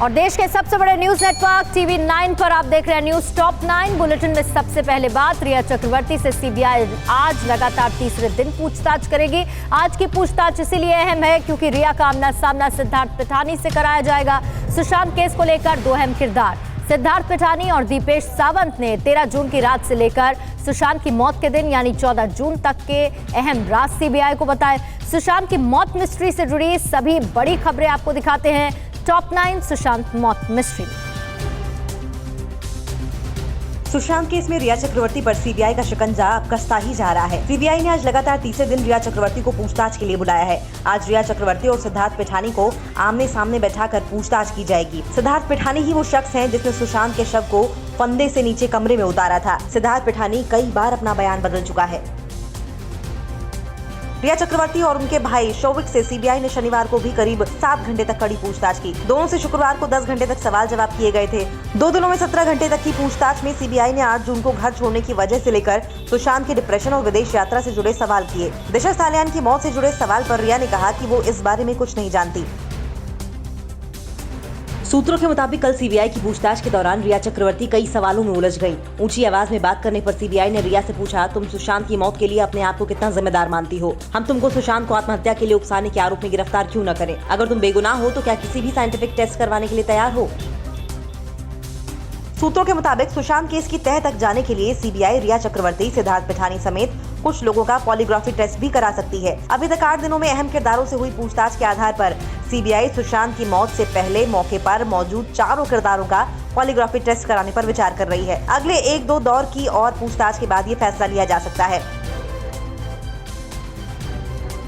और देश के सबसे बड़े न्यूज नेटवर्क टीवी 9 पर आप देख रहे हैं न्यूज टॉप 9। बुलेटिन में सबसे पहले बात, रिया चक्रवर्ती से सीबीआई आज लगातार तीसरे दिन पूछताछ करेगी। आज की पूछताछ इसीलिए अहम है क्योंकि रिया का आमना सामना सिद्धार्थ पिठानी से कराया जाएगा। सुशांत केस को लेकर दो अहम किरदार सिद्धार्थ पिठानी और दीपेश सावंत ने 13 जून की रात से लेकर सुशांत की मौत के दिन यानी 14 जून तक के अहम राज सीबीआई को बताए। सुशांत की मौत मिस्ट्री से जुड़ी सभी बड़ी खबरें आपको दिखाते हैं टॉप 9 सुशांत मौत मिस्ट्री। सुशांत केस में रिया चक्रवर्ती पर सीबीआई का शिकंजा अब कसता ही जा रहा है। सीबीआई ने आज लगातार तीसरे दिन रिया चक्रवर्ती को पूछताछ के लिए बुलाया है। आज रिया चक्रवर्ती और सिद्धार्थ पिठानी को आमने सामने बैठाकर पूछताछ की जाएगी। सिद्धार्थ पिठानी ही वो शख्स हैं जिसने सुशांत के शव को फंदे से नीचे कमरे में उतारा था। सिद्धार्थ पिठानी कई बार अपना बयान बदल चुका है। रिया चक्रवर्ती और उनके भाई शौविक से सीबीआई ने शनिवार को भी करीब 7 घंटे तक कड़ी पूछताछ की। दोनों से शुक्रवार को 10 घंटे तक सवाल जवाब किए गए थे। 2 दिनों में 17 घंटे तक की पूछताछ में सीबीआई ने 8 जून को घर छोड़ने की वजह से लेकर सुशांत के डिप्रेशन और विदेश यात्रा से जुड़े सवाल किए। दिशा सालियान की मौत से जुड़े सवाल पर रिया ने कहा कि वो इस बारे में कुछ नहीं जानती। सूत्रों के मुताबिक कल सीबीआई की पूछताछ के दौरान रिया चक्रवर्ती कई सवालों में उलझ गई। ऊंची आवाज में बात करने पर सीबीआई ने रिया से पूछा, तुम सुशांत की मौत के लिए अपने आप को कितना जिम्मेदार मानती हो? हम तुमको सुशांत को आत्महत्या के लिए उकसाने के आरोप में गिरफ्तार क्यों न करें? अगर तुम बेगुनाह हो तो क्या किसी भी साइंटिफिक टेस्ट करवाने के लिए तैयार हो? सूत्रों के मुताबिक सुशांत केस की तह तक जाने के लिए सीबीआई रिया चक्रवर्ती, सिद्धार्थ पिठानी समेत कुछ लोगों का पॉलीग्राफी टेस्ट भी करा सकती है। अभी तक 8 दिनों में अहम किरदारों से हुई पूछताछ के आधार पर सीबीआई सुशांत की मौत से पहले मौके पर मौजूद 4 किरदारों का पॉलीग्राफी टेस्ट कराने पर विचार कर रही है। अगले 1-2 दौर की और पूछताछ के बाद ये फैसला लिया जा सकता है।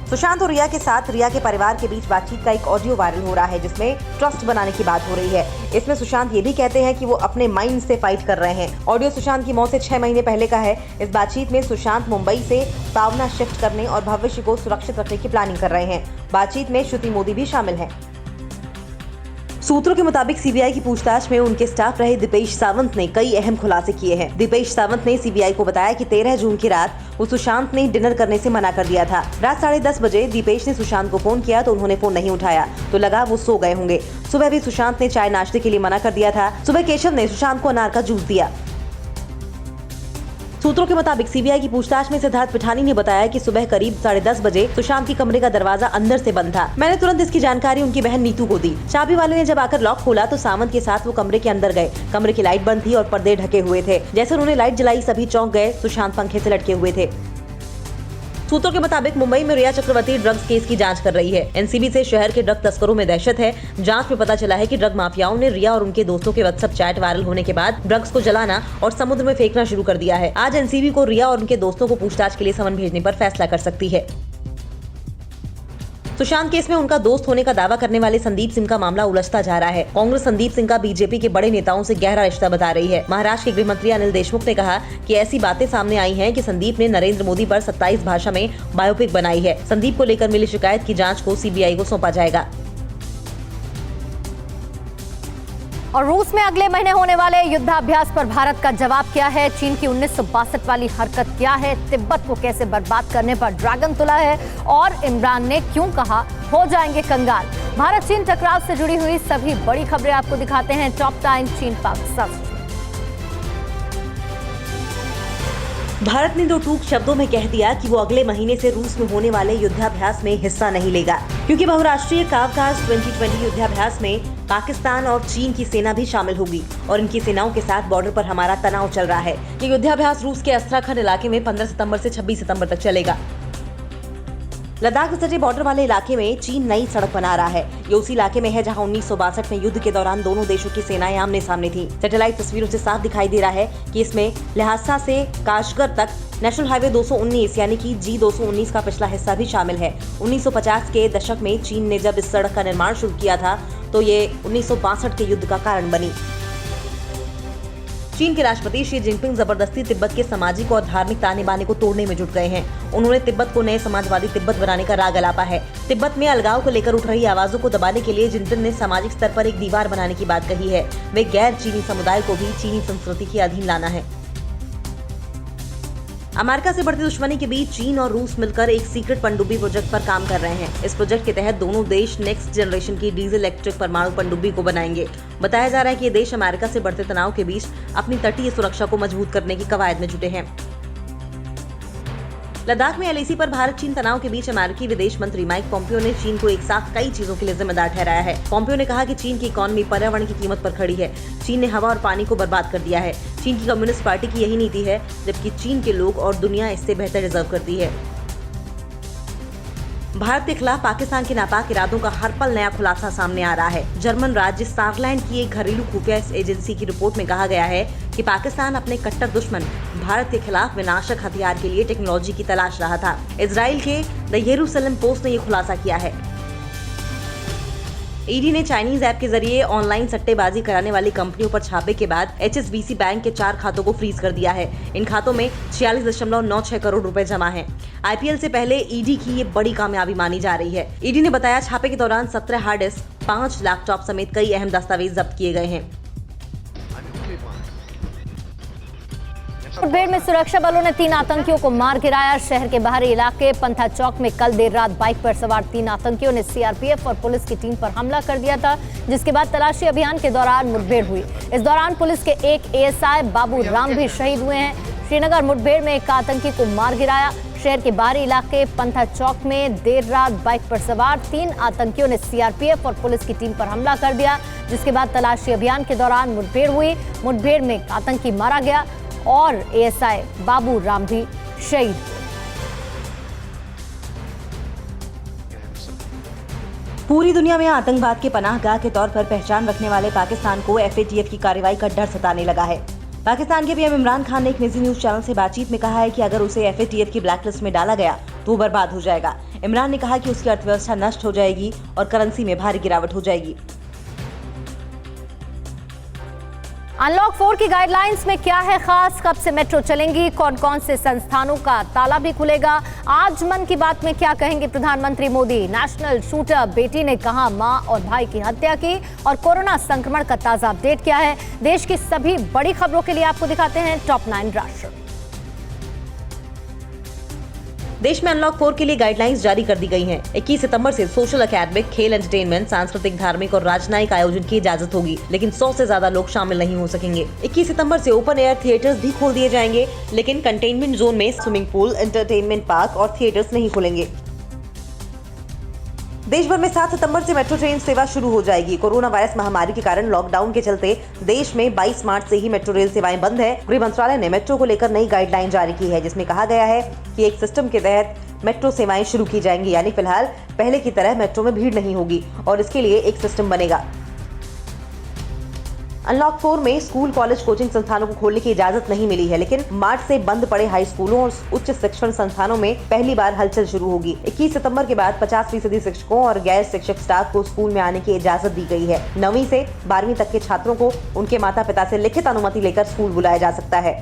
सुशांत और रिया के साथ रिया के परिवार के बीच बातचीत का एक ऑडियो वायरल हो रहा है जिसमें ट्रस्ट बनाने की बात हो रही है। इसमें सुशांत ये भी कहते हैं कि वो अपने माइंड से फाइट कर रहे हैं। ऑडियो सुशांत की मौत से 6 महीने पहले का है। इस बातचीत में सुशांत मुंबई से पावना शिफ्ट करने और भविष्य को सुरक्षित रखने की प्लानिंग कर रहे हैं। बातचीत में श्रुति मोदी भी शामिल है। सूत्रों के मुताबिक सीबीआई की पूछताछ में उनके स्टाफ रहे दीपेश सावंत ने कई अहम खुलासे किए हैं। दीपेश सावंत ने सीबीआई को बताया कि 13 जून की रात वो सुशांत ने डिनर करने से मना कर दिया था। रात 10:30 बजे दीपेश ने सुशांत को फोन किया तो उन्होंने फोन नहीं उठाया, तो लगा वो सो गए होंगे। सुबह भी सुशांत ने चाय नाश्ते के लिए मना कर दिया था। सुबह केशव ने सुशांत को अनार का जूस दिया। सूत्रों के मुताबिक सीबीआई की पूछताछ में सिद्धार्थ पिठानी ने बताया कि सुबह करीब 10:30 बजे सुशांत के कमरे का दरवाजा अंदर से बंद था। मैंने तुरंत इसकी जानकारी उनकी बहन नीतू को दी। चाबी वाले ने जब आकर लॉक खोला तो सावंत के साथ वो कमरे के अंदर गए। कमरे की लाइट बंद थी और पर्दे ढके हुए थे। जैसे उन्होंने लाइट जलाई सभी चौंक गए। सुशांत पंखे से लटके हुए थे। सूत्रों के मुताबिक मुंबई में रिया चक्रवर्ती ड्रग्स केस की जांच कर रही है। एनसीबी से शहर के ड्रग तस्करों में दहशत है। जांच में पता चला है कि ड्रग माफियाओं ने रिया और उनके दोस्तों के व्हाट्सएप चैट वायरल होने के बाद ड्रग्स को जलाना और समुद्र में फेंकना शुरू कर दिया है। आज एनसीबी को रिया और उनके दोस्तों को पूछताछ के लिए समन भेजने पर फैसला कर सकती है। सुशांत केस में उनका दोस्त होने का दावा करने वाले संदीप सिंह का मामला उलझता जा रहा है। कांग्रेस संदीप सिंह का बीजेपी के बड़े नेताओं से गहरा रिश्ता बता रही है। महाराष्ट्र के गृह मंत्री अनिल देशमुख ने कहा कि ऐसी बातें सामने आई हैं कि संदीप ने नरेंद्र मोदी पर 27 भाषा में बायोपिक बनाई है। संदीप को लेकर मिली शिकायत की जांच को सीबीआई को सौंपा जाएगा। और रूस में अगले महीने होने वाले युद्धाभ्यास पर भारत का जवाब क्या है? चीन की 1962 वाली हरकत क्या है? तिब्बत को कैसे बर्बाद करने पर ड्रैगन तुला है? और इमरान ने क्यों कहा हो जाएंगे कंगाल? भारत चीन टकराव से जुड़ी हुई सभी बड़ी खबरें आपको दिखाते हैं टॉप 9 चीन पाक सत्र। भारत ने 2 टूक शब्दों में कह दिया कि वो अगले महीने से रूस में होने वाले युद्धाभ्यास में हिस्सा नहीं लेगा, क्योंकि बहुराष्ट्रीय कावकाज 2020 युद्धाभ्यास में पाकिस्तान और चीन की सेना भी शामिल होगी और इनकी सेनाओं के साथ बॉर्डर पर हमारा तनाव चल रहा है। ये युद्धाभ्यास रूस के अस्त्राखंड इलाके में 15 सितंबर से 26 सितंबर तक चलेगा। लद्दाख से सटे बॉर्डर वाले इलाके में चीन नई सड़क बना रहा है। ये उसी इलाके में है जहां 1962 में युद्ध के दौरान दोनों देशों की सेनाएं आमने सामने थी। सैटेलाइट तस्वीरों से साफ दिखाई दे रहा है कि इसमें लहासा से काशगर तक नेशनल हाईवे 219 यानी कि G219 का पिछला हिस्सा भी शामिल है। 1950 के दशक में चीन ने जब इस सड़क का निर्माण शुरू किया था तो ये 1962 के युद्ध का कारण बनी। चीन के राष्ट्रपति शी जिनपिंग जबरदस्ती तिब्बत के सामाजिक और धार्मिक ताने बाने को तोड़ने में जुट गए हैं। उन्होंने तिब्बत को नए समाजवादी तिब्बत बनाने का राग अलापा है। तिब्बत में अलगाव को लेकर उठ रही आवाजों को दबाने के लिए जिनपिंग ने सामाजिक स्तर पर एक दीवार बनाने की बात कही है। वे गैर चीनी समुदाय को भी चीनी संस्कृति के अधीन लाना है। अमेरिका से बढ़ती दुश्मनी के बीच चीन और रूस मिलकर एक सीक्रेट पनडुब्बी प्रोजेक्ट पर काम कर रहे हैं। इस प्रोजेक्ट के तहत दोनों देश नेक्स्ट जनरेशन की डीजल इलेक्ट्रिक परमाणु पनडुब्बी को बनाएंगे। बताया जा रहा है कि ये देश अमेरिका से बढ़ते तनाव के बीच अपनी तटीय सुरक्षा को मजबूत करने की कवायद में जुटे हैं। लद्दाख में एलएसी पर भारत चीन तनाव के बीच अमेरिकी विदेश मंत्री माइक पोम्पियो ने चीन को एक साथ कई चीजों के लिए जिम्मेदार ठहराया है। पोम्पियो ने कहा कि चीन की इकोनॉमी पर्यावरण की कीमत पर खड़ी है। चीन ने हवा और पानी को बर्बाद कर दिया है। चीन की कम्युनिस्ट पार्टी की यही नीति है, जबकि चीन के लोग और दुनिया इससे बेहतर डिजर्व करती है। भारत के खिलाफ पाकिस्तान के नापाक इरादों का हर पल नया खुलासा सामने आ रहा है। जर्मन राज्य सारलैंड की एक घरेलू खुफिया एजेंसी की रिपोर्ट में कहा गया है कि पाकिस्तान अपने कट्टर दुश्मन भारत के खिलाफ विनाशक हथियार के लिए टेक्नोलॉजी की तलाश रहा था। इजराइल के द येरूशलेम पोस्ट ने ये खुलासा किया है। ईडी ने चाइनीज ऐप के जरिए ऑनलाइन सट्टेबाजी कराने वाली कंपनियों पर छापे के बाद HSBC बैंक के 4 खातों को फ्रीज कर दिया है। इन खातों में 46.96 करोड़ रुपए जमा हैं। IPL से पहले ईडी की ये बड़ी कामयाबी मानी जा रही है। ईडी ने बताया छापे के दौरान 17 हार्ड डिस्क, 5 लैपटॉप समेत कई अहम दस्तावेज जब्त किए गए हैं। मुठभेड़ में सुरक्षा बलों ने 3 आतंकियों को मार गिराया। शहर के बाहरी इलाके पंथा चौक में कल देर रात बाइक पर सवार 3 आतंकियों ने सीआरपीएफ और पुलिस की टीम पर हमला कर दिया था, जिसके बाद तलाशी अभियान के दौरान मुठभेड़ हुई। इस दौरान पुलिस के एक ASI बाबू राम भी शहीद हुए हैं। श्रीनगर मुठभेड़ में एक आतंकी को मार गिराया। शहर के बाहरी इलाके पंथा चौक में देर रात बाइक पर सवार 3 आतंकियों ने सीआरपीएफ और पुलिस की टीम पर हमला कर दिया, जिसके बाद तलाशी अभियान के दौरान मुठभेड़ हुई। मुठभेड़ में एक आतंकी मारा गया और ASI बाबू राम भी शहीद। पूरी दुनिया में आतंकवाद के पनाहगाह के तौर पर पहचान रखने वाले पाकिस्तान को FATF की कार्रवाई का डर सताने लगा है। पाकिस्तान के पीएम इमरान खान ने एक निजी न्यूज चैनल से बातचीत में कहा है कि अगर उसे FATF की ब्लैकलिस्ट में डाला गया तो वो बर्बाद हो जाएगा। इमरान ने कहा कि उसकी अर्थव्यवस्था नष्ट हो जाएगी और करेंसी में भारी गिरावट हो जाएगी। अनलॉक 4 की गाइडलाइंस में क्या है खास? कब से मेट्रो चलेंगी? कौन कौन से संस्थानों का ताला भी खुलेगा? आज मन की बात में क्या कहेंगे प्रधानमंत्री मोदी? नेशनल शूटर बेटी ने कहा मां और भाई की हत्या की, और कोरोना संक्रमण का ताजा अपडेट क्या है? देश की सभी बड़ी खबरों के लिए आपको दिखाते हैं टॉप 9 राष्ट्र। देश में अनलॉक 4 के लिए गाइडलाइंस जारी कर दी गई हैं। 21 सितंबर से सोशल, एकेडमिक, खेल, एंटरटेनमेंट, सांस्कृतिक, धार्मिक और राजनयिक आयोजन की इजाजत होगी, लेकिन 100 से ज्यादा लोग शामिल नहीं हो सकेंगे। 21 सितंबर से ओपन एयर थिएटर्स भी खोल दिए जाएंगे, लेकिन कंटेनमेंट जोन में स्विमिंग पूल, एंटरटेनमेंट पार्क और थिएटर्स नहीं खुलेंगे। देश भर में 7 सितंबर से मेट्रो ट्रेन सेवा शुरू हो जाएगी। कोरोना वायरस महामारी के कारण लॉकडाउन के चलते देश में 22 मार्च से ही मेट्रो रेल सेवाएं बंद है। गृह मंत्रालय ने मेट्रो को लेकर नई गाइडलाइन जारी की है, जिसमें कहा गया है कि एक सिस्टम के तहत मेट्रो सेवाएं शुरू की जाएंगी, यानी फिलहाल पहले की तरह मेट्रो में भीड़ नहीं होगी और इसके लिए एक सिस्टम बनेगा। अनलॉक 4 में स्कूल, कॉलेज, कोचिंग संस्थानों को खोलने की इजाजत नहीं मिली है, लेकिन मार्च से बंद पड़े हाई स्कूलों और उच्च शिक्षण संस्थानों में पहली बार हलचल शुरू होगी। 21 सितंबर के बाद 50% शिक्षकों और गैर शिक्षक स्टाफ को स्कूल में आने की इजाजत दी गई है। 9वीं से 12वीं तक के छात्रों को उनके माता पिता से लिखित अनुमति लेकर स्कूल बुलाया जा सकता है।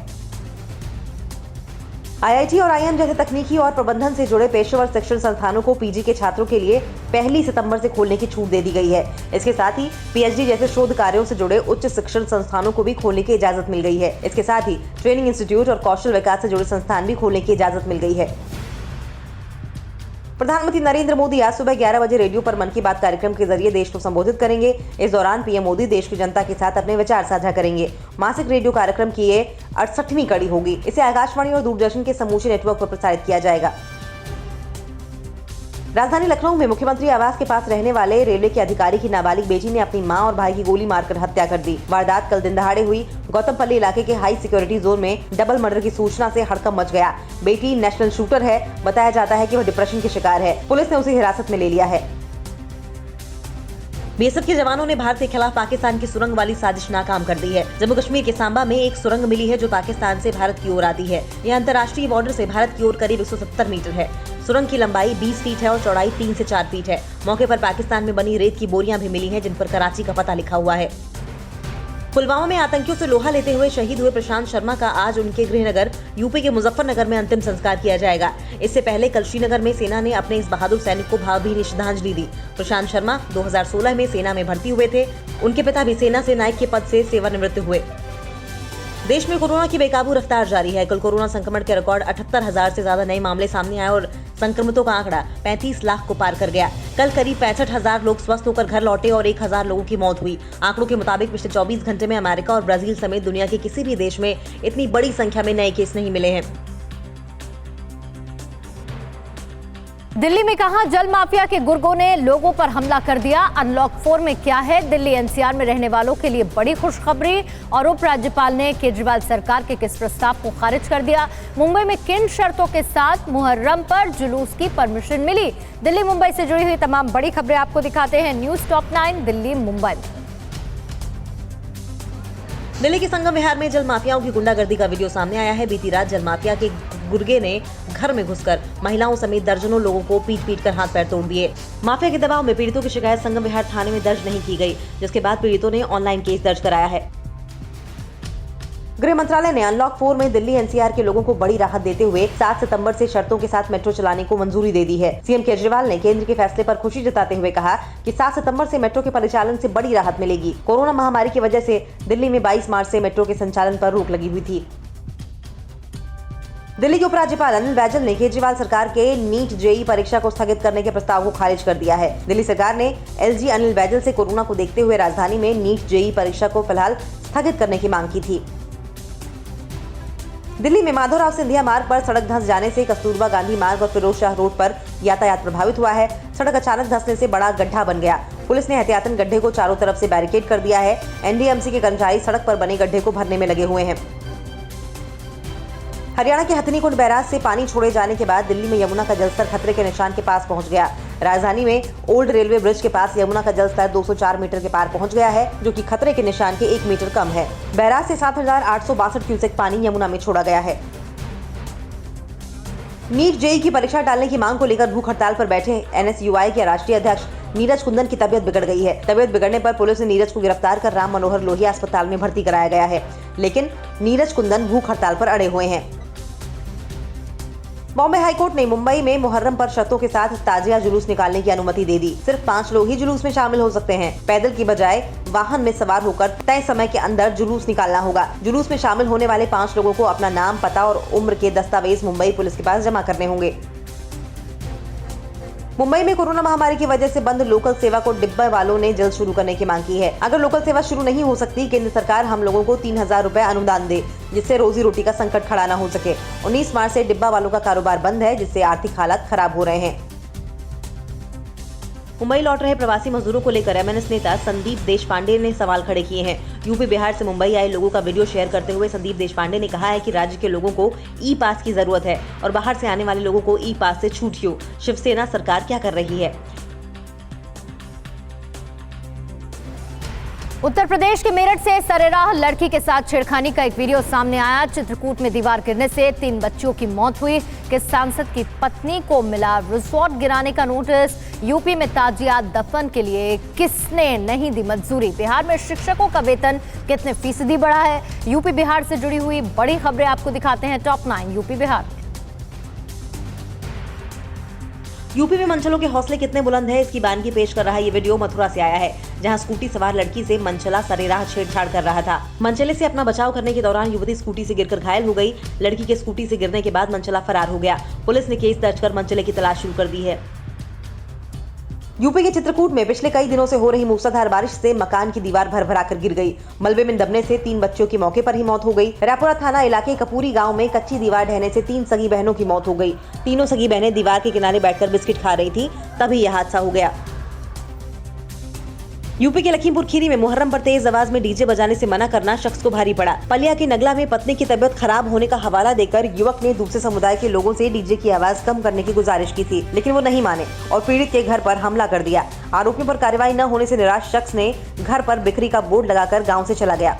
IIT और IIM जैसे तकनीकी और प्रबंधन से जुड़े पेशेवर शिक्षण संस्थानों को PG के छात्रों के लिए 1 सितंबर से खोलने की छूट दे दी गई है। इसके साथ ही PhD जैसे शोध कार्यों से जुड़े उच्च शिक्षण संस्थानों को भी खोलने की इजाजत मिल गई है। इसके साथ ही ट्रेनिंग इंस्टीट्यूट और कौशल विकास से जुड़े संस्थान भी खोलने की इजाजत मिल गई है। प्रधानमंत्री नरेंद्र मोदी आज सुबह 11 बजे रेडियो पर मन की बात कार्यक्रम के जरिए देश को संबोधित करेंगे। इस दौरान पीएम मोदी देश की जनता के साथ अपने विचार साझा करेंगे। मासिक रेडियो कार्यक्रम की ये 68वीं कड़ी होगी। इसे आकाशवाणी और दूरदर्शन के समूचे नेटवर्क पर प्रसारित किया जाएगा। राजधानी लखनऊ में मुख्यमंत्री आवास के पास रहने वाले रेलवे के अधिकारी की नाबालिग बेटी ने अपनी मां और भाई की गोली मारकर हत्या कर दी। वारदात कल दिन दहाड़े हुई। गौतमपल्ली इलाके के हाई सिक्योरिटी जोन में डबल मर्डर की सूचना से हड़कंप मच गया। बेटी नेशनल शूटर है। बताया जाता है कि वह डिप्रेशन की शिकार है। पुलिस ने उसे हिरासत में ले लिया है। BSF के जवानों ने भारत के खिलाफ पाकिस्तान की सुरंग वाली साजिश नाकाम कर दी है। जम्मू कश्मीर के सांबा में एक सुरंग मिली है जो पाकिस्तान से भारत की ओर आती है। यह अंतर्राष्ट्रीय बॉर्डर से भारत की ओर करीब 170 मीटर है। सुरंग की लंबाई 20 फीट है और चौड़ाई 3 से 4 फीट है। मौके पर पाकिस्तान में बनी रेत की बोरियां भी मिली हैं, जिन पर कराची का पता लिखा हुआ है। पुलवामा में आतंकियों से लोहा लेते हुए शहीद हुए प्रशांत शर्मा का आज उनके गृहनगर यूपी के मुजफ्फरनगर में अंतिम संस्कार किया जाएगा। इससे पहले कल श्रीनगर में सेना ने अपने इस बहादुर सैनिक को भावभीनी श्रद्धांजलि दी। प्रशांत शर्मा 2016 में सेना में भर्ती हुए थे। उनके पिता भी सेना से नायक के पद से सेवानिवृत्त हुए। देश में कोरोना की बेकाबू रफ्तार जारी है। कल कोरोना संक्रमण के रिकॉर्ड 78,000 से ज्यादा नए मामले सामने आए और संक्रमितों का आंकड़ा 35 लाख को पार कर गया। कल करीब 65,000 लोग स्वस्थ होकर घर लौटे और 1,000 लोगों की मौत हुई। आंकड़ों के मुताबिक पिछले 24 घंटे में अमेरिका और ब्राजील समेत दुनिया के किसी भी देश में इतनी बड़ी संख्या में नए केस नहीं मिले हैं। दिल्ली में कहा जल माफिया के गुर्गों ने लोगों पर हमला कर दिया। अनलॉक 4 में क्या है? दिल्ली एनसीआर में रहने वालों के लिए बड़ी खुशखबरी और उपराज्यपाल ने केजरीवाल सरकार के किस प्रस्ताव को खारिज कर दिया। मुंबई में किन शर्तों के साथ मुहर्रम पर जुलूस की परमिशन मिली? दिल्ली मुंबई से जुड़ी हुई तमाम बड़ी खबरें आपको दिखाते हैं न्यूज टॉप 9 दिल्ली मुंबई। दिल्ली के संगम विहार में जल माफियाओं की गुंडागर्दी का वीडियो सामने आया है। बीती रात जल माफिया के गुर्गे ने घर में घुसकर महिलाओं समेत दर्जनों लोगों को पीट कर हाथ पैर तोड़ दिए। माफिया के दबाव में पीड़ितों की शिकायत संगम विहार थाने में दर्ज नहीं की गई, जिसके बाद पीड़ितों ने ऑनलाइन केस दर्ज कराया है। गृह मंत्रालय ने अनलॉक 4 में दिल्ली एनसीआर के लोगों को बड़ी राहत देते हुए 7 सितंबर से शर्तों के साथ मेट्रो चलाने को मंजूरी दे दी है। सीएम केजरीवाल ने केंद्र के फैसले पर खुशी जताते हुए कहा कि 7 सितंबर से मेट्रो के परिचालन से बड़ी राहत मिलेगी। कोरोना महामारी की वजह से दिल्ली में 22 मार्च से मेट्रो के संचालन पर रोक लगी हुई थी। दिल्ली के उपराज्यपाल अनिल बैजल ने केजरीवाल सरकार के नीट जेईई परीक्षा को स्थगित करने के प्रस्ताव को खारिज कर दिया है। दिल्ली सरकार ने एलजी अनिल बैजल से कोरोना को देखते हुए राजधानी में नीट जेईई परीक्षा को फिलहाल स्थगित करने की मांग की थी। दिल्ली में माधवराव सिंधिया मार्ग पर सड़क धंस जाने से कस्तूरबा गांधी मार्ग और फिरोज शाह रोड पर यातायात प्रभावित हुआ है। सड़क अचानक धंसने से बड़ा गड्ढा बन गया। पुलिस ने एहतियातन गड्ढे को चारों तरफ से बैरिकेड कर दिया है। एनडीएमसी के कर्मचारी सड़क पर बने गड्ढे को भरने में लगे हुए हैं। हरियाणा के हथनीकुंड बैराज से पानी छोड़े जाने के बाद दिल्ली में यमुना का जलस्तर खतरे के निशान के पास पहुंच गया। राजधानी में ओल्ड रेलवे ब्रिज के पास यमुना का जलस्तर 204 मीटर के पार पहुंच गया है, जो कि खतरे के निशान के 1 मीटर कम है। बैराज से 7,862 क्यूसेक पानी यमुना में छोड़ा गया है। नीट जेईई की परीक्षा टालने की मांग को लेकर भूख हड़ताल पर बैठे एनएसयूआई के राष्ट्रीय अध्यक्ष नीरज कुंदन की तबीयत बिगड़ गई है। तबीयत बिगड़ने पर पुलिस ने नीरज को गिरफ्तार कर राम मनोहर लोहिया अस्पताल में भर्ती कराया गया है, लेकिन नीरज कुंदन भूख हड़ताल पर अड़े हुए हैं। बॉम्बे हाईकोर्ट ने मुंबई में मुहर्रम पर शर्तों के साथ ताजिया जुलूस निकालने की अनुमति दे दी। सिर्फ 5 लोग ही जुलूस में शामिल हो सकते हैं। पैदल की बजाय वाहन में सवार होकर तय समय के अंदर जुलूस निकालना होगा। जुलूस में शामिल होने वाले 5 लोगों को अपना नाम, पता और उम्र के दस्तावेज मुंबई पुलिस के पास जमा करने होंगे। मुंबई में कोरोना महामारी की वजह से बंद लोकल सेवा को डिब्बा वालों ने जल्द शुरू करने की मांग की है। अगर लोकल सेवा शुरू नहीं हो सकती, केंद्र सरकार हम लोगों को 3,000 रुपए अनुदान दे, जिससे रोजी रोटी का संकट खड़ा न हो सके। 19 मार्च से डिब्बा वालों का कारोबार बंद है, जिससे आर्थिक हालात खराब हो रहे हैं। मुंबई लौट रहे प्रवासी मजदूरों को लेकर एमएनएस नेता संदीप देशपांडे ने सवाल खड़े किए हैं। यूपी बिहार से मुंबई आए लोगों का वीडियो शेयर करते हुए संदीप देशपांडे ने कहा है कि राज्य के लोगों को ई पास की जरूरत है और बाहर से आने वाले लोगों को ई पास से छूट क्यों? शिवसेना सरकार क्या कर रही है? उत्तर प्रदेश के मेरठ से सरेराह लड़की के साथ छेड़खानी का एक वीडियो सामने आया। चित्रकूट में दीवार गिरने से 3 बच्चियों की मौत हुई कि सांसद की पत्नी को मिला रिजॉर्ट गिराने का नोटिस। यूपी में ताजिया दफन के लिए किसने नहीं दी मंजूरी? बिहार में शिक्षकों का वेतन कितने फीसदी बढ़ा है? यूपी बिहार से जुड़ी हुई बड़ी खबरें आपको दिखाते हैं टॉप 9 यूपी बिहार। यूपी में मनचलों के हौसले कितने बुलंद है, इसकी बानगी पेश कर रहा ये वीडियो मथुरा से आया है, जहां स्कूटी सवार लड़की से मनचला सरेराह छेड़छाड़ कर रहा था। मनचले से अपना बचाव करने के दौरान युवती स्कूटी से गिरकर घायल हो गई। लड़की के स्कूटी से गिरने के बाद मनचला फरार हो गया। पुलिस ने केस दर्ज कर मनचले की तलाश शुरू कर दी है। यूपी के चित्रकूट में पिछले कई दिनों से हो रही मूसलाधार बारिश से मकान की दीवार भरभरा कर गिर गई। मलबे में दबने से 3 बच्चों की मौके पर ही मौत हो गई। रायपुरा थाना इलाके कपूरी गांव में कच्ची दीवार ढहने से 3 सगी बहनों की मौत हो गई। तीनों सगी बहनें दीवार के किनारे बैठकर बिस्किट खा रही थी, तभी यह हादसा हो गया। यूपी के लखीमपुर खीरी में मुहर्रम पर तेज आवाज में डीजे बजाने से मना करना शख्स को भारी पड़ा। पलिया के नगला में पत्नी की तबीयत खराब होने का हवाला देकर युवक ने दूसरे समुदाय के लोगों से डीजे की आवाज कम करने की गुजारिश की थी, लेकिन वो नहीं माने और पीड़ित के घर पर हमला कर दिया। आरोपियों पर कार्रवाई न होने से निराश शख्स ने घर पर बिक्री का बोर्ड लगाकर गाँव से चला गया।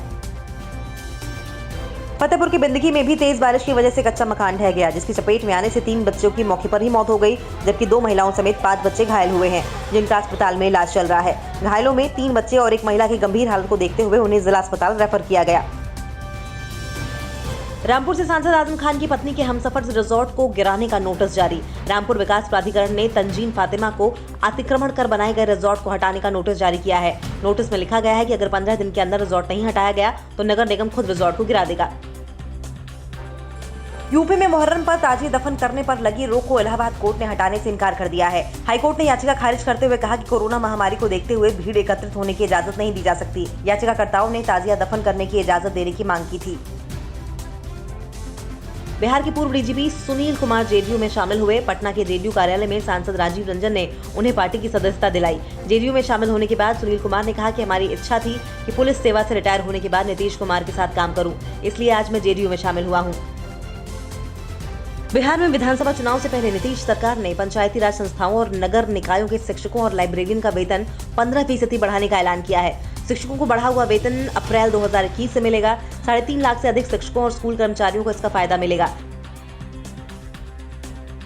फतेहपुर की बिंदगी में भी तेज बारिश की वजह से कच्चा मकान ढह गया, जिसकी चपेट में आने से 3 बच्चों की मौके पर ही मौत हो गई, जबकि 2 महिलाओं समेत 5 बच्चे घायल हुए हैं, जिनका अस्पताल में इलाज चल रहा है। घायलों में 3 बच्चे और एक महिला की गंभीर हालत को देखते हुए उन्हें जिला अस्पताल रेफर किया गया। रामपुर से सांसद आजम खान की पत्नी के हमसफर रिजॉर्ट को गिराने का नोटिस जारी। रामपुर विकास प्राधिकरण ने तंजीन फातिमा को अतिक्रमण कर बनाए गए रिजॉर्ट को हटाने का नोटिस जारी किया है। नोटिस में लिखा गया है कि अगर 15 दिन के अंदर रिजॉर्ट नहीं हटाया गया तो नगर निगम खुद रिजॉर्ट को गिरा देगा। यूपी में मुहर्रम पर ताजिए दफन करने पर लगी रोक को इलाहाबाद कोर्ट ने हटाने से इनकार कर दिया है। हाईकोर्ट ने याचिका खारिज करते हुए कहा कि कोरोना महामारी को देखते हुए भीड़ एकत्रित होने की इजाजत नहीं दी जा सकती। याचिकाकर्ताओं ने ताजिया दफन करने की इजाजत देने की मांग की थी। बिहार के पूर्व डीजीपी सुनील कुमार जेडीयू में शामिल हुए। पटना के जेडीयू कार्यालय में सांसद राजीव रंजन ने उन्हें पार्टी की सदस्यता दिलाई। जेडीयू में शामिल होने के बाद सुनील कुमार ने कहा कि हमारी इच्छा थी कि पुलिस सेवा से रिटायर होने के बाद नीतीश कुमार के साथ काम करूं, इसलिए आज मैं जेडीयू में शामिल हुआ हूं। बिहार में विधानसभा चुनाव से पहले नीतीश सरकार ने पंचायती राज संस्थाओं और नगर निकायों के शिक्षकों और लाइब्रेरियन का वेतन 15% बढ़ाने का ऐलान किया है। शिक्षकों को बढ़ा हुआ वेतन अप्रैल 2021 से मिलेगा। 3.5 लाख से अधिक शिक्षकों और स्कूल कर्मचारियों को इसका फायदा मिलेगा।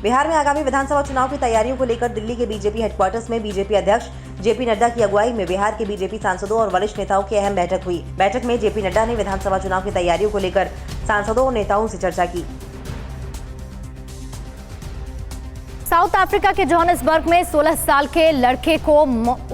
बिहार में आगामी विधानसभा चुनाव की तैयारियों को लेकर दिल्ली के बीजेपी हेडक्वार्टर्स में बीजेपी अध्यक्ष जेपी नड्डा की अगुवाई में बिहार के बीजेपी सांसदों और वरिष्ठ नेताओं की अहम बैठक हुई। बैठक में जेपी नड्डा ने विधानसभा चुनाव की तैयारियों को लेकर सांसदों और नेताओं से चर्चा की। साउथ अफ्रीका के जोहानिसबर्ग में 16 साल के लड़के को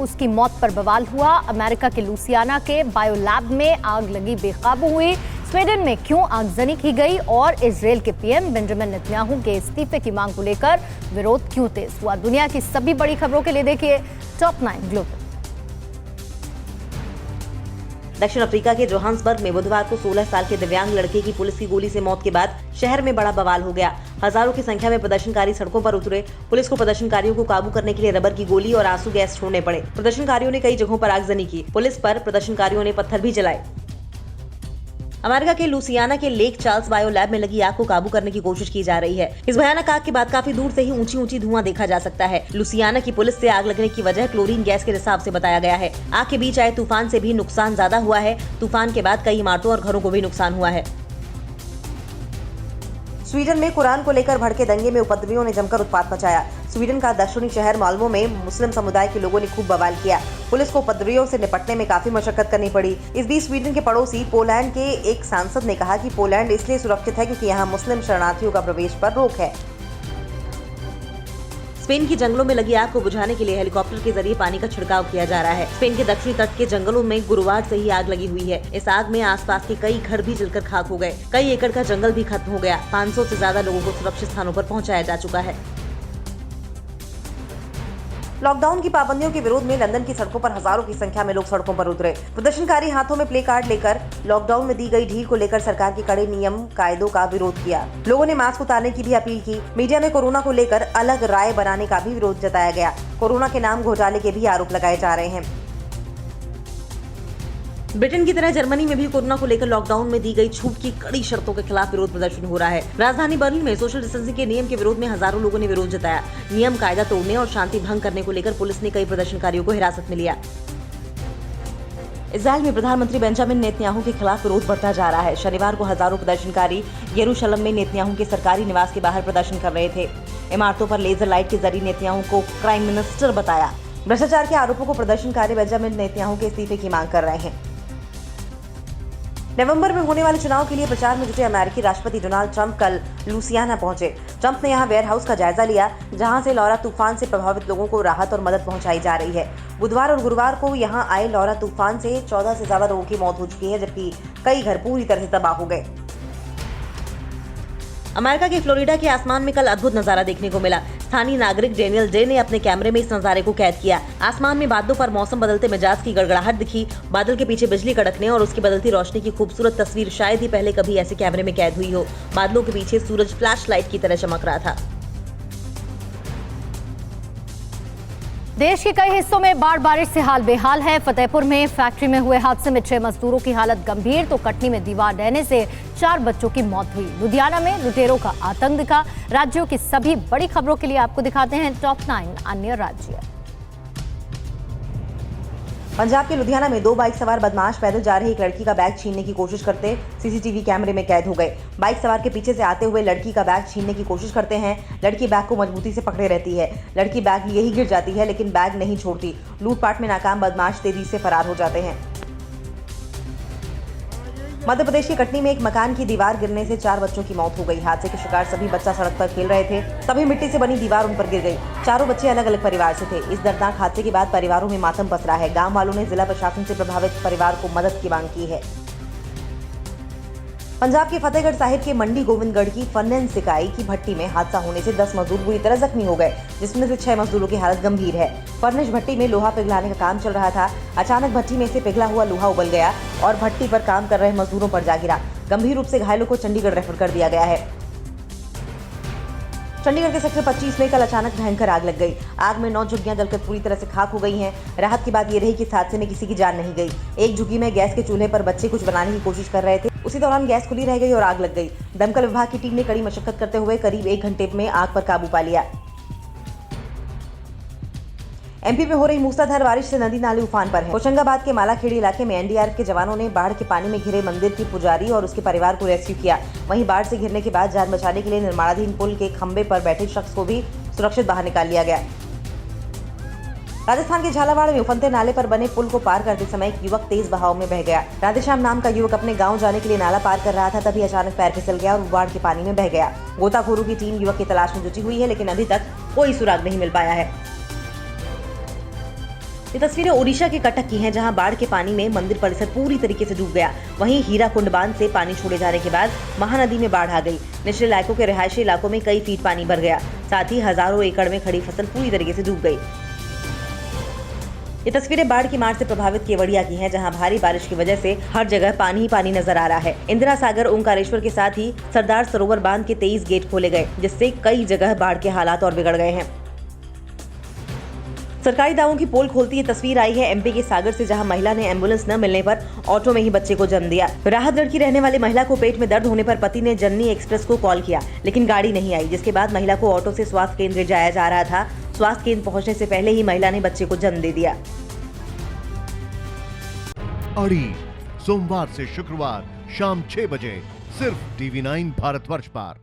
उसकी मौत पर बवाल हुआ। अमेरिका के लुसियाना के बायोलैब में आग लगी बेकाबू हुई। स्वीडन में क्यों आगजनी की गई और इजरायल के पीएम बेंजामिन नेतन्याहू के इस्तीफे की मांग को लेकर विरोध क्यों तेज हुआ। दुनिया की सभी बड़ी खबरों के लिए देखिए टॉप 9 ग्लोबल। दक्षिण अफ्रीका के जोहानिसबर्ग में बुधवार को 16 साल के दिव्यांग लड़के की पुलिस की गोली से मौत के बाद शहर में बड़ा बवाल हो गया। हजारों की संख्या में प्रदर्शनकारी सड़कों पर उतरे। पुलिस को प्रदर्शनकारियों को काबू करने के लिए रबर की गोली और आंसू गैस छोड़ने पड़े। प्रदर्शनकारियों ने कई जगहों पर आगजनी की। पुलिस पर प्रदर्शनकारियों ने पत्थर भी चलाए। अमेरिका के लुसियाना के लेक चार्ल्स बायोलैब में लगी आग को काबू करने की कोशिश की जा रही है। इस भयानक आग के बाद काफी दूर से ही ऊंची धुआं देखा जा सकता है। लुसियाना की पुलिस से आग लगने की वजह क्लोरीन गैस के रिसाव से बताया गया है। आग के बीच आए तूफान से भी नुकसान ज्यादा हुआ है। तूफान के बाद कई इमारतों और घरों को भी नुकसान हुआ है। स्वीडन में कुरान को लेकर भड़के दंगे में उपद्रवियों ने जमकर उत्पात मचाया। स्वीडन का दक्षिणी शहर माल्मो में मुस्लिम समुदाय के लोगों ने खूब बवाल किया। पुलिस को उपद्रवियों से निपटने में काफी मशक्कत करनी पड़ी। इस बीच स्वीडन के पड़ोसी पोलैंड के एक सांसद ने कहा कि पोलैंड इसलिए सुरक्षित है क्योंकि यहाँ मुस्लिम शरणार्थियों का प्रवेश पर रोक है। स्पेन की जंगलों में लगी आग को बुझाने के लिए हेलीकॉप्टर के जरिए पानी का छिड़काव किया जा रहा है। स्पेन के दक्षिणी तट के जंगलों में गुरुवार से ही आग लगी हुई है। इस आग में आसपास के कई घर भी जलकर खाक हो गए। कई एकड़ का जंगल भी खत्म हो गया। 500 से ज्यादा लोगों को सुरक्षित स्थानों पर पहुंचाया जा चुका है। लॉकडाउन की पाबंदियों के विरोध में लंदन की सड़कों पर हजारों की संख्या में लोग सड़कों पर उतरे। प्रदर्शनकारी हाथों में प्ले कार्ड लेकर लॉकडाउन में दी गई ढील को लेकर सरकार के कड़े नियम कायदों का विरोध किया। लोगों ने मास्क उतारने की भी अपील की। मीडिया में कोरोना को लेकर अलग राय बनाने का भी विरोध जताया गया। कोरोना के नाम घोटाले के भी आरोप लगाए जा रहे हैं। ब्रिटेन की तरह जर्मनी में भी कोरोना को लेकर लॉकडाउन में दी गई छूट की कड़ी शर्तों के खिलाफ विरोध प्रदर्शन हो रहा है। राजधानी बर्लिन में सोशल डिस्टेंसिंग के नियम के विरोध में हजारों लोगों ने विरोध जताया। नियम कायदा तोड़ने और शांति भंग करने को लेकर पुलिस ने कई प्रदर्शनकारियों को हिरासत में लिया। इजरायल में प्रधानमंत्री बेंजामिन नेतन्याहू के खिलाफ विरोध बढ़ता जा रहा है। शनिवार को हजारों प्रदर्शनकारी यरूशलेम में नेतन्याहू के सरकारी निवास के बाहर प्रदर्शन कर रहे थे। इमारतों पर लेजर लाइट के जरिए नेतन्याहू को प्राइम मिनिस्टर बताया। भ्रष्टाचार के आरोपों को प्रदर्शनकारी बेंजामिन नेतन्याहू के इस्तीफे की मांग कर रहे हैं। नवंबर में होने वाले चुनाव के लिए प्रचार में जुटे अमेरिकी राष्ट्रपति डोनाल्ड ट्रंप कल लुसियाना पहुंचे। ट्रंप ने यहां वेयर हाउस का जायजा लिया, जहां से लॉरा तूफान से प्रभावित लोगों को राहत और मदद पहुंचाई जा रही है। बुधवार और गुरुवार को यहां आए लॉरा तूफान से 14 से ज्यादा लोगों की मौत हो चुकी है, जबकि कई घर पूरी तरह से तबाह हो गए। अमेरिका के फ्लोरिडा के आसमान में कल अद्भुत नजारा देखने को मिला। स्थानीय नागरिक डेनियल डे ने अपने कैमरे में इस नजारे को कैद किया। आसमान में बादलों पर मौसम बदलते मिजाज की गड़गड़ाहट दिखी। बादल के पीछे बिजली कड़कने और उसकी बदलती रोशनी की खूबसूरत तस्वीर शायद ही पहले कभी ऐसे कैमरे में कैद हुई हो। बादलों के पीछे सूरज फ्लैश लाइट की तरह चमक रहा था। देश के कई हिस्सों में बाढ़ बारिश से हाल बेहाल है। फतेहपुर में फैक्ट्री में हुए हादसे में 6 मजदूरों की हालत गंभीर, तो कटनी में दीवार ढहने से 4 बच्चों की मौत हुई। लुधियाना में लुटेरों का आतंक दिखा। राज्यों की सभी बड़ी खबरों के लिए आपको दिखाते हैं टॉप 9 अन्य राज्य। पंजाब के लुधियाना में 2 बाइक सवार बदमाश पैदल जा रही एक लड़की का बैग छीनने की कोशिश करते सीसीटीवी कैमरे में कैद हो गए। बाइक सवार के पीछे से आते हुए लड़की का बैग छीनने की कोशिश करते हैं। लड़की बैग को मजबूती से पकड़े रहती है। लड़की बैग लिए ही गिर जाती है, लेकिन बैग नहीं छोड़ती। लूटपाट में नाकाम बदमाश तेजी से फरार हो जाते हैं। मध्य प्रदेश के कटनी में एक मकान की दीवार गिरने से 4 बच्चों की मौत हो गई। हादसे के शिकार सभी बच्चा सड़क पर खेल रहे थे, तभी मिट्टी से बनी दीवार उन पर गिर गई। चारों बच्चे अलग अलग परिवार से थे। इस दर्दनाक हादसे के बाद परिवारों में मातम पसरा है। गांव वालों ने जिला प्रशासन से प्रभावित परिवार को मदद की मांग की है। पंजाब के फतेहगढ़ साहिब के मंडी गोविंदगढ़ की फर्नेंस इकाई की भट्टी में हादसा होने से 10 मजदूर बुरी तरह जख्मी हो गए, जिसमें से 6 मजदूरों की हालत गंभीर है। फर्नेस भट्टी में लोहा पिघलाने का काम चल रहा था। अचानक भट्टी में से पिघला हुआ लोहा उबल गया और भट्टी पर काम कर रहे मजदूरों पर जा गिरा। गंभीर रूप से घायलों को चंडीगढ़ रेफर कर दिया गया है। चंडीगढ़ के सेक्टर 25 में कल अचानक भयंकर आग लग गई। आग में 9 झुग्गियां जलकर पूरी तरह से खाक हो गई हैं। राहत की बात ये रही कि इस हादसे में किसी की जान नहीं गई। एक झुग्गी में गैस के चूल्हे पर बच्चे कुछ बनाने की कोशिश कर रहे थे, उसी दौरान गैस खुली रह गई और आग लग गई। दमकल विभाग की टीम ने कड़ी मशक्कत करते हुए करीब 1 घंटे में आग पर काबू पा लिया। एमपी में हो रही मूसलाधार बारिश से नदी नाले उफान पर हैं। होशंगाबाद के मालाखेड़ी इलाके में एनडीआरएफ के जवानों ने बाढ़ के पानी में घिरे मंदिर की पुजारी और उसके परिवार को रेस्क्यू किया। वहीं बाढ़ से घिरने के बाद जान बचाने के लिए निर्माणाधीन पुल के खंभे पर बैठे शख्स को भी सुरक्षित बाहर निकाल लिया गया। राजस्थान के झालावाड़ में उफनते नाले पर बने पुल को पार करते समय एक युवक तेज बहाव में बह गया। राधेश्याम नाम का युवक अपने गांव जाने के लिए नाला पार कर रहा था, तभी अचानक पैर फिसल गया और वो बाढ़ के पानी में बह गया। गोताखोरों की टीम युवक की तलाश में जुटी हुई है, लेकिन अभी तक कोई सुराग नहीं मिल पाया है। ये तस्वीरें ओडिशा के कटक की हैं, जहां बाढ़ के पानी में मंदिर परिसर पूरी तरीके से डूब गया। वहीं हीराकुंड बांध से पानी छोड़े जाने के बाद महानदी में बाढ़ आ गई। निचले इलाकों के रिहायशी इलाकों में कई फीट पानी भर गया। साथ ही हजारों एकड़ में खड़ी फसल पूरी तरीके से डूब गई। ये तस्वीरें बाढ़ की मार से प्रभावित केवड़िया की हैं, जहां भारी बारिश की वजह से हर जगह पानी ही पानी नजर आ रहा है। इंदिरा सागर, ओंकारेश्वर के साथ ही सरदार सरोवर बांध के 23 गेट खोले गए, जिससे कई जगह बाढ़ के हालात और बिगड़ गए हैं। सरकारी दावों की पोल खोलती ये तस्वीर आई है एमपी के सागर से, जहां महिला ने एम्बुलेंस न मिलने पर ऑटो में ही बच्चे को जन्म दिया। राहतगढ़ की रहने वाली महिला को पेट में दर्द होने पर पति ने जननी एक्सप्रेस को कॉल किया, लेकिन गाड़ी नहीं आई, जिसके बाद महिला को ऑटो से स्वास्थ्य केंद्र जाया जा रहा था। स्वास्थ्य केंद्र पहुंचने से पहले ही महिला ने बच्चे को जन्म दे दिया। अड़ी सोमवार से शुक्रवार शाम 6 बजे सिर्फ TV9 भारतवर्ष पर।